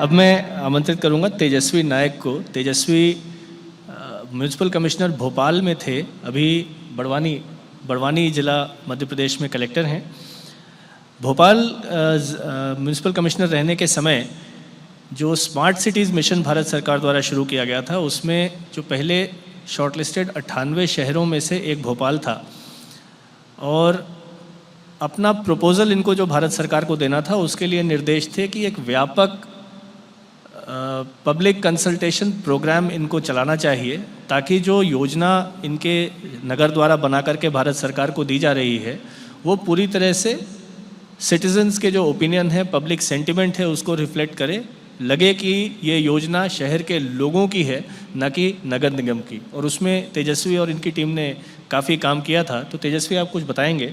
अब मैं आमंत्रित करूंगा तेजस्वी नायक को। तेजस्वी म्यूनिसिपल कमिश्नर भोपाल में थे, अभी बड़वानी ज़िला मध्य प्रदेश में कलेक्टर हैं। भोपाल म्यूनिसिपल कमिश्नर रहने के समय जो स्मार्ट सिटीज़ मिशन भारत सरकार द्वारा शुरू किया गया था, उसमें जो पहले शॉर्टलिस्टेड 98 शहरों में से एक भोपाल था। और अपना प्रपोज़ल इनको जो भारत सरकार को देना था, उसके लिए निर्देश थे कि एक व्यापक पब्लिक कंसल्टेशन प्रोग्राम इनको चलाना चाहिए, ताकि जो योजना इनके नगर द्वारा बना करके भारत सरकार को दी जा रही है, वो पूरी तरह से सिटीजन्स के जो ओपिनियन है, पब्लिक सेंटिमेंट है, उसको रिफ्लेक्ट करे, लगे कि ये योजना शहर के लोगों की है, न कि नगर निगम की। और उसमें तेजस्वी और इनकी टीम ने काफ़ी काम किया था। तो तेजस्वी, आप कुछ बताएंगे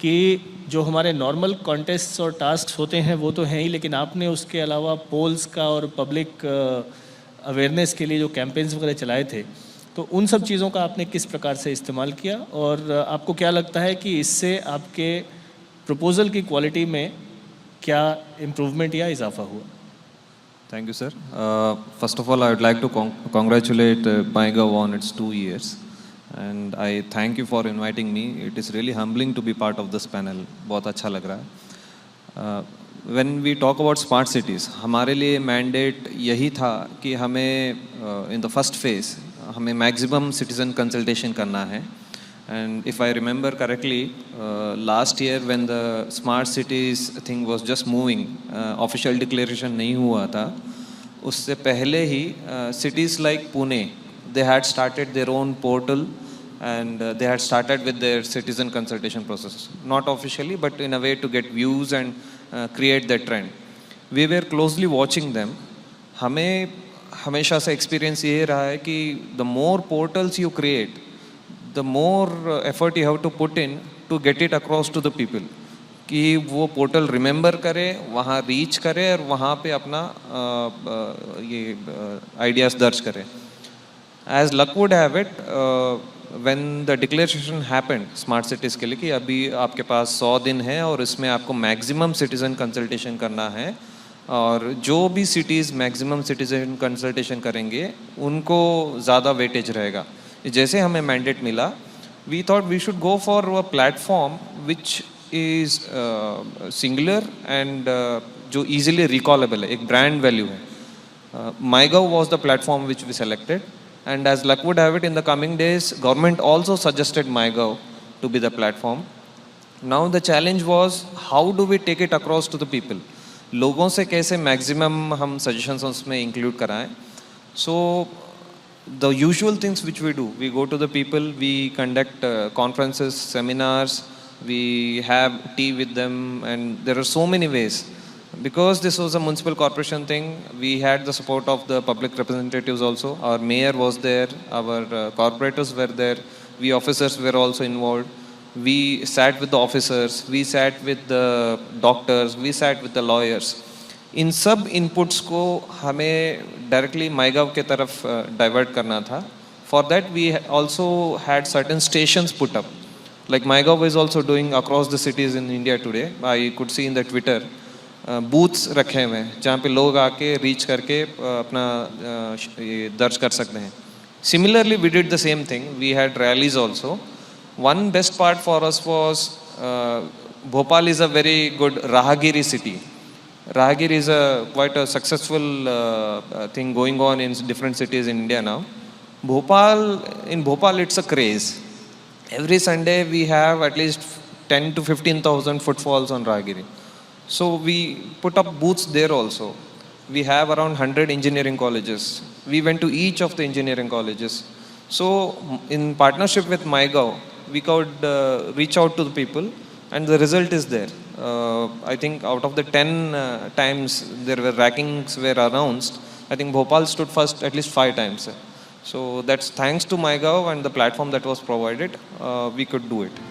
कि जो हमारे नॉर्मल कॉन्टेस्ट्स और टास्क्स होते हैं वो तो हैं ही, लेकिन आपने उसके अलावा पोल्स का और पब्लिक अवेयरनेस के लिए जो कैंपेन्स वगैरह चलाए थे, तो उन सब चीज़ों का आपने किस प्रकार से इस्तेमाल किया, और आपको क्या लगता है कि इससे आपके प्रपोज़ल की क्वालिटी में क्या इम्प्रूवमेंट या इजाफा हुआ? Thank you, sir. First of all, I would like to congratulate MyGov on its 2 years. And I thank you for inviting me. It is really humbling to be part of this panel. बहुत अच्छा लग रहा है. When we talk about smart cities, हमारे लिए mandate यही था कि हमें in the first phase हमें maximum citizen consultation करना है. And if I remember correctly, last year when the smart cities thing was just moving, official declaration नहीं हुआ था, उससे पहले ही cities like Pune, they had started their own portal and they had started with their citizen consultation process. Not officially, but in a way to get views and create that trend. We were closely watching them. हमें हमेशा से experience ये रहा है कि the more portals you create, the more effort you have to put in to get it across to the people. कि वो portal remember करे, वहाँ रीच करे और वहाँ पे अपना ये आइडियाज़ दर्ज करे. As luck would have it, when the declaration happened smart cities के लिए कि अभी आपके पास 100 दिन है और इसमें आपको मैक्सिमम सिटीज़न कंसल्टेशन करना है, और जो भी सिटीज़ मैक्सिमम सिटीज़न कंसल्टेशन करेंगे उनको ज़्यादा वेटेज रहेगा. जैसे हमें मैंडेट मिला, we thought we should go for a platform which is singular and जो ईजिली रिकॉलेबल है, एक ब्रांड वैल्यू है. MyGov was the platform which we selected, and as luck would have it, in the coming days, government also suggested MyGov to be the platform. Now the challenge was, how do we take it across to the people? लोगों से कैसे maximum हम suggestions उसमें include कराएं? So the usual things which we do, we go to the people, we conduct conferences, seminars, we have tea with them, and there are so many ways. Because this was a municipal corporation thing, we had the support of the public representatives also. Our mayor was there, our corporators were there, we officers were also involved. We sat with the officers, we sat with the doctors, we sat with the lawyers. इन सब inputs को हमें directly MyGov के तरफ divert करना था. For that we also had certain stations put up, like MyGov is also doing across the cities in India today. I could see in the Twitter booths रखे हुए हैं जहाँ पे लोग आके रीच करके अपना ये दर्ज कर सकते हैं. Similarly we did the same thing, we had rallies also. One best part for us was Bhopal is a very good Rahgiri city. Rahagir is quite a successful thing going on in different cities in India now. In Bhopal, it's a craze. Every Sunday we have at least 10 to 15,000 footfalls on Rahagiri. So we put up booths there also. We have around 100 engineering colleges. We went to each of the engineering colleges. So in partnership with MyGov, we could reach out to the people, and the result is there. I think out of the 10 times there were rankings were announced, I think Bhopal stood first at least 5 times. So that's thanks to MyGov and the platform that was provided, we could do it.